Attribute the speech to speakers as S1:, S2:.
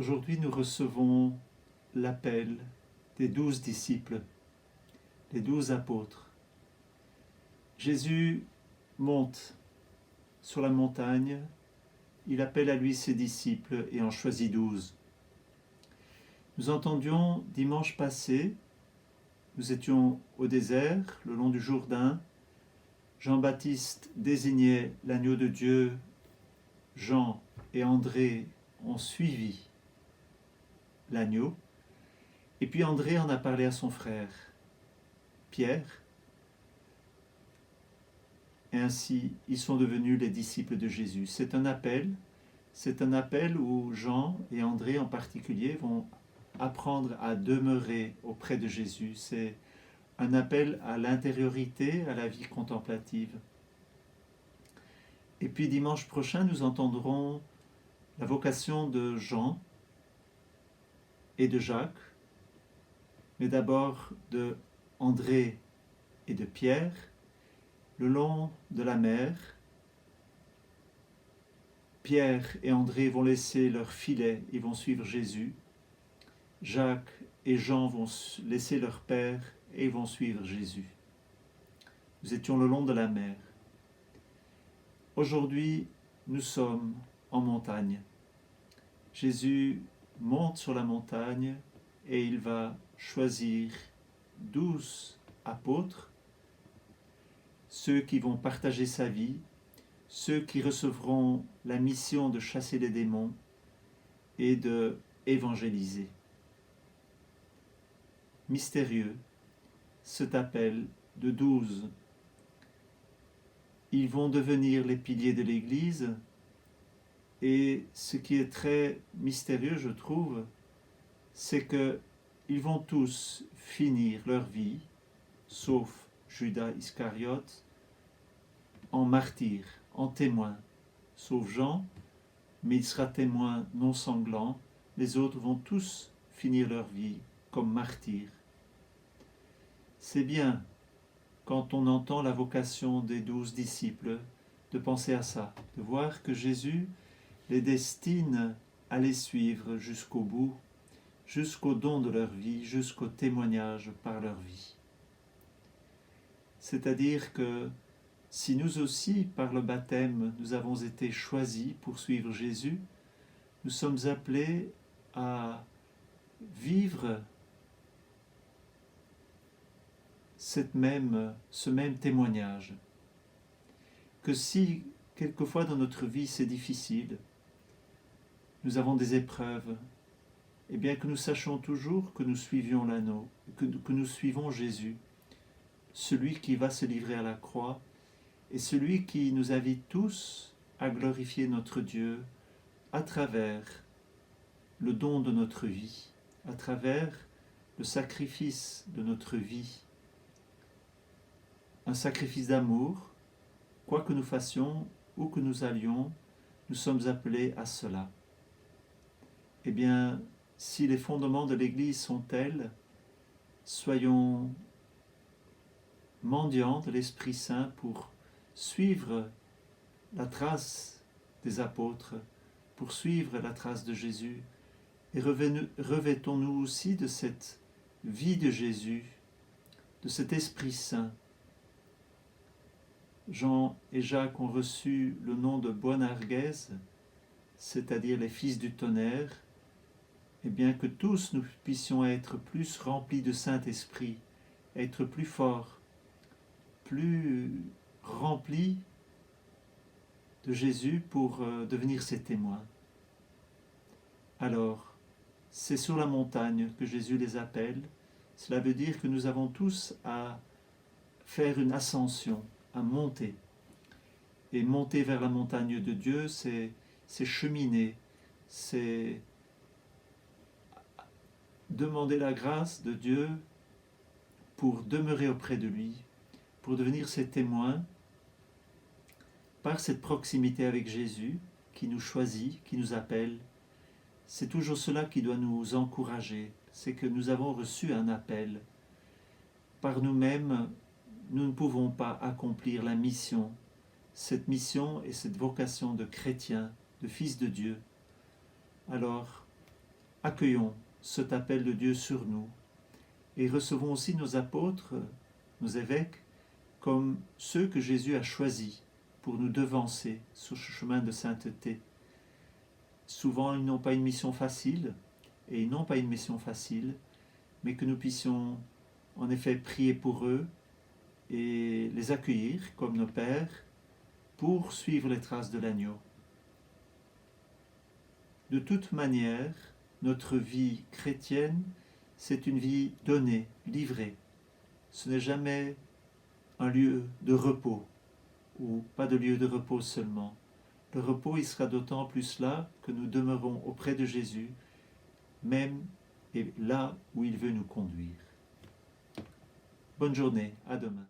S1: Aujourd'hui, nous recevons l'appel des 12 disciples, les 12 apôtres. Jésus monte sur la montagne, il appelle à lui ses disciples et en choisit 12. Nous entendions dimanche passé, nous étions au désert, le long du Jourdain. Jean-Baptiste désignait l'agneau de Dieu, Jean et André ont suivi l'agneau, et puis André en a parlé à son frère Pierre, et ainsi ils sont devenus les disciples de Jésus. C'est un appel où Jean et André en particulier vont apprendre à demeurer auprès de Jésus. C'est un appel à l'intériorité, à la vie contemplative. Et puis dimanche prochain, nous entendrons la vocation de Jean et de Jacques, mais d'abord de André et de Pierre, le long de la mer. Pierre et André vont laisser leur filet, ils vont suivre Jésus. Jacques et Jean vont laisser leur père et vont suivre Jésus. Nous étions le long de la mer. Aujourd'hui, nous sommes en montagne. Jésus monte sur la montagne et il va choisir 12 apôtres, ceux qui vont partager sa vie, ceux qui recevront la mission de chasser les démons et de évangéliser. Mystérieux, cet appel de 12. Ils vont devenir les piliers de l'Église, et ce qui est très mystérieux, je trouve, c'est qu'ils vont tous finir leur vie, sauf Judas Iscariote, en martyr, en témoin, sauf Jean, mais il sera témoin non sanglant. Les autres vont tous finir leur vie comme martyrs. C'est bien, quand on entend la vocation des 12 disciples, de penser à ça, de voir que Jésus les destine à les suivre jusqu'au bout, jusqu'au don de leur vie, jusqu'au témoignage par leur vie. C'est-à-dire que si nous aussi, par le baptême, nous avons été choisis pour suivre Jésus, nous sommes appelés à vivre ce même témoignage. Que si, quelquefois dans notre vie, c'est difficile, nous avons des épreuves, et bien que nous sachions toujours que nous suivions l'agneau, que nous suivons Jésus, celui qui va se livrer à la croix, et celui qui nous invite tous à glorifier notre Dieu à travers le don de notre vie, à travers le sacrifice de notre vie. Un sacrifice d'amour, quoi que nous fassions, où que nous allions, nous sommes appelés à cela. Eh bien, si les fondements de l'Église sont tels, soyons mendiants de l'Esprit Saint pour suivre la trace des apôtres, pour suivre la trace de Jésus, et revêtons-nous aussi de cette vie de Jésus, de cet Esprit Saint. Jean et Jacques ont reçu le nom de Boanerges, c'est-à-dire les fils du tonnerre, et bien que tous nous puissions être plus remplis de Saint-Esprit, être plus forts, plus remplis de Jésus pour devenir ses témoins. Alors, c'est sur la montagne que Jésus les appelle. Cela veut dire que nous avons tous à faire une ascension, à monter. Et monter vers la montagne de Dieu, c'est cheminer, c'est demander la grâce de Dieu pour demeurer auprès de lui, pour devenir ses témoins, par cette proximité avec Jésus qui nous choisit, qui nous appelle. C'est toujours cela qui doit nous encourager, c'est que nous avons reçu un appel. Par nous-mêmes, nous ne pouvons pas accomplir la mission, cette mission et cette vocation de chrétien, de fils de Dieu. Alors, accueillons cet appel de Dieu sur nous et recevons aussi nos apôtres, nos évêques, comme ceux que Jésus a choisis pour nous devancer sur ce chemin de sainteté. Souvent, ils n'ont pas une mission facile, et ils n'ont pas une mission facile, mais que nous puissions en effet prier pour eux et les accueillir comme nos pères pour suivre les traces de l'agneau. De toute manière, notre vie chrétienne, c'est une vie donnée, livrée. Ce n'est jamais un lieu de repos, ou pas de lieu de repos seulement. Le repos, il sera d'autant plus là que nous demeurons auprès de Jésus, même et là où il veut nous conduire. Bonne journée, à demain.